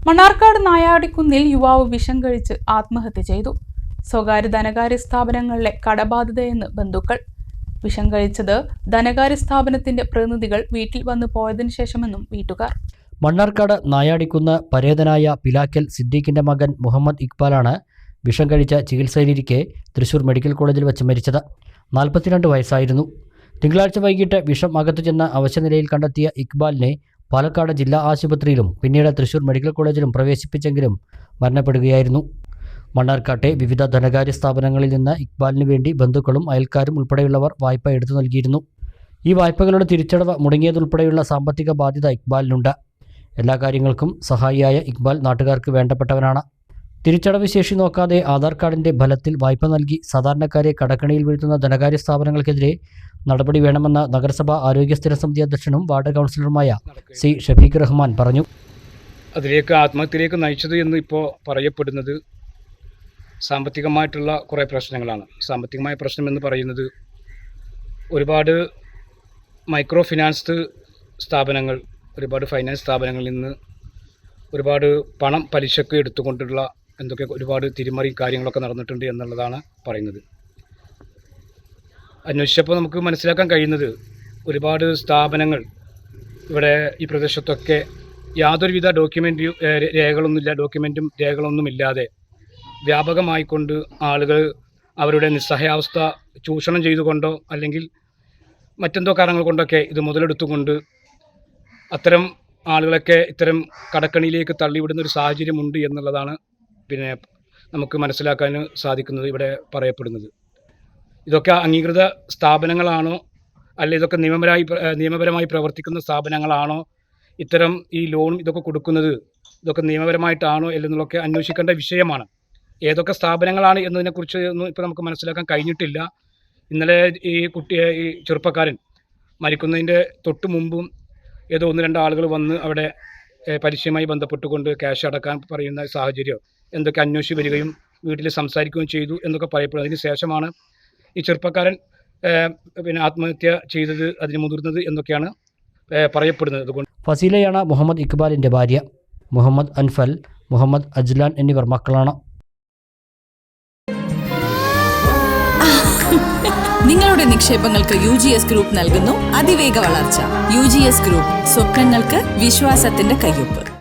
മണ്ണാർക്കാട് നായാടിക്കുന്നിൽ യുവാവ് വിഷം കഴിച്ച് ആത്മഹത്യ ചെയ്തു. സ്വകാര്യ ധനകാര്യ സ്ഥാപനങ്ങളിലെ കടബാധ്യതയെന്ന് ബന്ധുക്കൾ. വിഷം കഴിച്ചത് ധനകാര്യ സ്ഥാപനത്തിന്റെ പ്രതിനിധികൾ വീട്ടിൽ വന്നു പോയതിനു ശേഷമെന്നും വീട്ടുകാർ. മണ്ണാർക്കാട് നായാടിക്കുന്ന് പരേതനായ പിലാക്കൽ സിദ്ദീഖിന്റെ മകൻ മുഹമ്മദ് ഇക്ബാലാണ് വിഷം കഴിച്ച ചികിത്സയിലിരിക്കെ തൃശൂർ മെഡിക്കൽ കോളേജിൽ വെച്ച് മരിച്ചത്. 42 വയസ്സായിരുന്നു. തിങ്കളാഴ്ച വൈകിട്ട് വിഷം അകത്തു ചെന്ന അവശനിലയിൽ കണ്ടെത്തിയ ഇക്ബാലിനെ പാലക്കാട് ജില്ലാ ആശുപത്രിയിലും പിന്നീട് തൃശൂർ മെഡിക്കൽ കോളേജിലും പ്രവേശിപ്പിച്ചെങ്കിലും മരണപ്പെടുകയായിരുന്നു. മണ്ണാർക്കാട്ടെ വിവിധ ധനകാര്യ സ്ഥാപനങ്ങളിൽ നിന്ന് ഇക്ബാലിന് വേണ്ടി ബന്ധുക്കളും അയൽക്കാരും ഉൾപ്പെടെയുള്ളവർ വായ്പ എടുത്തു നൽകിയിരുന്നു. ഈ വായ്പകളുടെ തിരിച്ചടവ് മുടങ്ങിയതുൾപ്പെടെയുള്ള സാമ്പത്തിക ബാധ്യത ഇക്ബാലിനുണ്ട്. എല്ലാ കാര്യങ്ങൾക്കും സഹായിയായ ഇക്ബാൽ നാട്ടുകാർക്ക് വേണ്ടപ്പെട്ടവനാണ്. തിരിച്ചടവ് ശേഷി നോക്കാതെ ആധാർ കാർഡിന്റെ ബലത്തിൽ വായ്പ നൽകി സാധാരണക്കാരെ കടക്കണിയിൽ വീഴ്ത്തുന്ന ധനകാര്യ സ്ഥാപനങ്ങൾക്കെതിരെ നടപടി വേണമെന്ന് നഗരസഭാ ആരോഗ്യ സ്ഥിര സമിതി അധ്യക്ഷനും വാർഡ് കൗൺസിലറുമായ സി ഷഫീഖ് റഹ്മാൻ പറഞ്ഞു. അതിലേക്ക് ആത്മഹത്യയിലേക്ക് നയിച്ചത് എന്ന് ഇപ്പോൾ പറയപ്പെടുന്നത് സാമ്പത്തികമായിട്ടുള്ള കുറേ പ്രശ്നങ്ങളാണ്. സാമ്പത്തികമായ പ്രശ്നം എന്ന് പറയുന്നത് ഒരുപാട് മൈക്രോ ഫിനാൻസ് സ്ഥാപനങ്ങൾ, ഒരുപാട് ഫൈനാൻസ് സ്ഥാപനങ്ങളിൽ നിന്ന് ഒരുപാട് പണം പലിശക്ക് എടുത്തുകൊണ്ടുള്ള എന്തൊക്കെ ഒരുപാട് തിരിമറി കാര്യങ്ങളൊക്കെ നടന്നിട്ടുണ്ട് എന്നുള്ളതാണ് പറയുന്നത്. അന്വേഷിച്ചപ്പോൾ നമുക്ക് മനസ്സിലാക്കാൻ കഴിയുന്നത് ഒരുപാട് സ്ഥാപനങ്ങൾ ഇവിടെ ഈ പ്രദേശത്തൊക്കെ യാതൊരുവിധ രേഖകളൊന്നുമില്ലാതെ വ്യാപകമായിക്കൊണ്ട് ആളുകൾ അവരുടെ നിസ്സഹായാവസ്ഥ ചൂഷണം ചെയ്തുകൊണ്ടോ അല്ലെങ്കിൽ മറ്റെന്തോ കാരണങ്ങൾ കൊണ്ടൊക്കെ ഇത് മുതലെടുത്തുകൊണ്ട് അത്തരം ആളുകളൊക്കെ ഇത്തരം കടക്കണിയിലേക്ക് തള്ളിവിടുന്ന ഒരു സാഹചര്യമുണ്ട് എന്നുള്ളതാണ് നമുക്ക് മനസ്സിലാക്കാൻ സാധിക്കുന്നത്. ഇവിടെ പറയപ്പെടുന്നത് ഇതൊക്കെ അംഗീകൃത സ്ഥാപനങ്ങളാണോ, അല്ലെ ഇതൊക്കെ നിയമപരമായി പ്രവർത്തിക്കുന്ന സ്ഥാപനങ്ങളാണോ, ഇത്തരം ഈ ലോൺ ഇതൊക്കെ കൊടുക്കുന്നത് ഇതൊക്കെ നിയമപരമായിട്ടാണോ എന്നുള്ളതൊക്കെ അന്വേഷിക്കേണ്ട വിഷയമാണ്. ഏതൊക്കെ സ്ഥാപനങ്ങളാണ് എന്നതിനെക്കുറിച്ച് ഒന്നും ഇപ്പോൾ നമുക്ക് മനസ്സിലാക്കാൻ കഴിഞ്ഞിട്ടില്ല. ഇന്നലെ ഈ ചെറുപ്പക്കാരൻ മരിക്കുന്നതിൻ്റെ തൊട്ട് മുമ്പും ഏതോ 1-2 ആളുകൾ വന്ന് അവിടെ പലിശയുമായി ബന്ധപ്പെട്ടുകൊണ്ട് ക്യാഷ് അടക്കാൻ പറയുന്ന സാഹചര്യം എന്തൊക്കെ അന്വേഷിച്ച് വരികയും വീട്ടിൽ സംസാരിക്കുകയും ചെയ്തു എന്നൊക്കെ പറയപ്പെടും. അതിന് ശേഷമാണ് ഈ ചെറുപ്പക്കാരൻ ആത്മഹത്യ ചെയ്തത്, അതിന് മുതിർന്നത് എന്നൊക്കെയാണ് പറയപ്പെടുന്നത്. അതുകൊണ്ട് ഫസീലയാണ് മുഹമ്മദ് ഇക്ബാലിന്റെ ഭാര്യ. മുഹമ്മദ് അൻഫൽ, മുഹമ്മദ് അജ്ലാൻ എന്നിവർ മക്കളാണ്. നിങ്ങളുടെ നിക്ഷേപങ്ങൾക്ക് UGS ഗ്രൂപ്പ് നൽകുന്നു അതിവേഗ വളർച്ച. UGS ഗ്രൂപ്പ്, സ്വപ്നങ്ങൾക്ക് വിശ്വാസത്തിന്റെ കയ്യൊപ്പ്.